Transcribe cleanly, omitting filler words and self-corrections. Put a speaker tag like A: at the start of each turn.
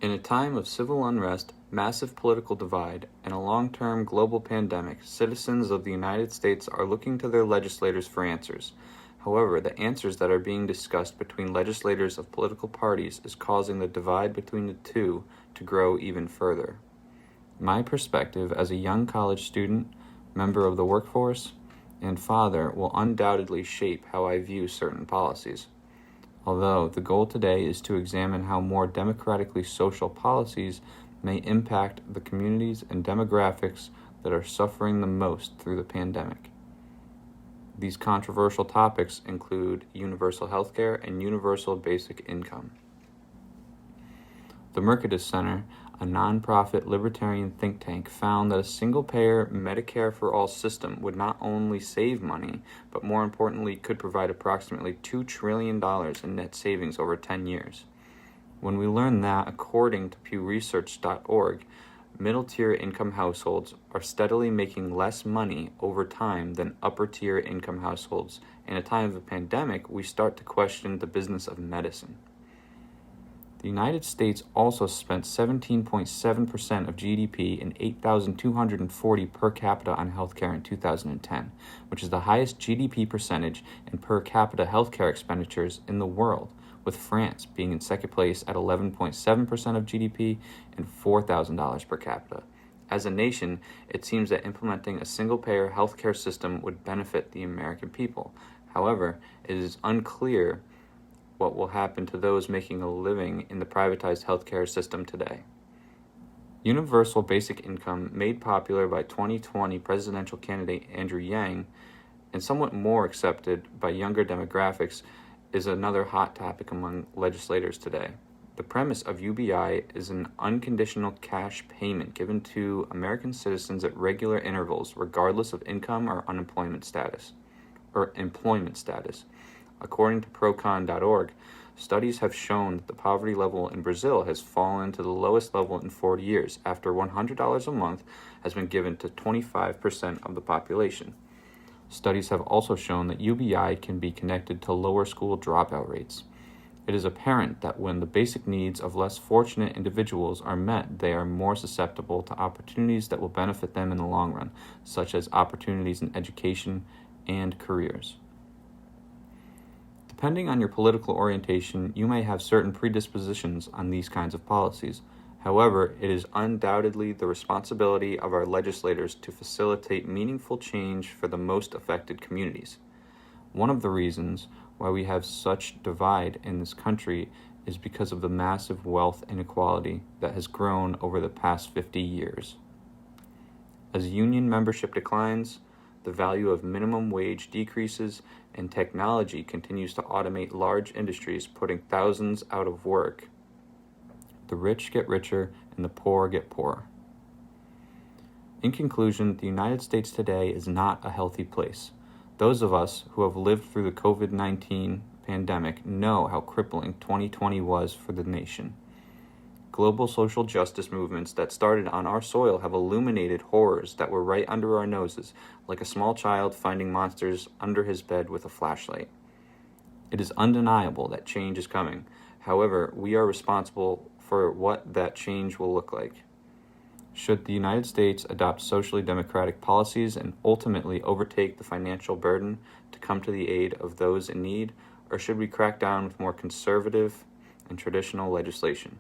A: In a time of civil unrest, massive political divide, and a long-term global pandemic, citizens of the United States are looking to their legislators for answers. However, the answers that are being discussed between legislators of political parties is causing the divide between the two to grow even further. My perspective as a young college student, member of the workforce, and father will undoubtedly shape how I view certain policies. Although the goal today is to examine how more democratically social policies may impact the communities and demographics that are suffering the most through the pandemic. These controversial topics include universal health care and universal basic income. The Mercatus Center, a nonprofit libertarian think tank, found that a single-payer Medicare for All system would not only save money, but more importantly could provide approximately $2 trillion in net savings over 10 years. When we learn that, according to PewResearch.org, middle-tier income households are steadily making less money over time than upper-tier income households, in a time of a pandemic, we start to question the business of medicine. The United States also spent 17.7% of GDP and $8,240 per capita on healthcare in 2010, which is the highest GDP percentage and per capita healthcare expenditures in the world, with France being in second place at 11.7% of GDP and $4,000 per capita. As a nation, it seems that implementing a single-payer healthcare system would benefit the American people. However, it is unclear what will happen to those making a living in the privatized healthcare system today. Universal basic income, made popular by 2020 presidential candidate Andrew Yang and somewhat more accepted by younger demographics, is another hot topic among legislators today. The premise of UBI is an unconditional cash payment given to American citizens at regular intervals, regardless of income or employment status. According to Procon.org, studies have shown that the poverty level in Brazil has fallen to the lowest level in 40 years, after $100 a month has been given to 25% of the population. Studies have also shown that UBI can be connected to lower school dropout rates. It is apparent that when the basic needs of less fortunate individuals are met, they are more susceptible to opportunities that will benefit them in the long run, such as opportunities in education and careers. Depending on your political orientation, you may have certain predispositions on these kinds of policies. However, it is undoubtedly the responsibility of our legislators to facilitate meaningful change for the most affected communities. One of the reasons why we have such divide in this country is because of the massive wealth inequality that has grown over the past 50 years. As union membership declines, the value of minimum wage decreases, and technology continues to automate large industries, putting thousands out of work. The rich get richer and the poor get poorer. In conclusion, the United States today is not a healthy place. Those of us who have lived through the COVID-19 pandemic know how crippling 2020 was for the nation. Global social justice movements that started on our soil have illuminated horrors that were right under our noses, like a small child finding monsters under his bed with a flashlight. It is undeniable that change is coming. However, we are responsible for what that change will look like. Should the United States adopt socially democratic policies and ultimately overtake the financial burden to come to the aid of those in need, or should we crack down with more conservative and traditional legislation?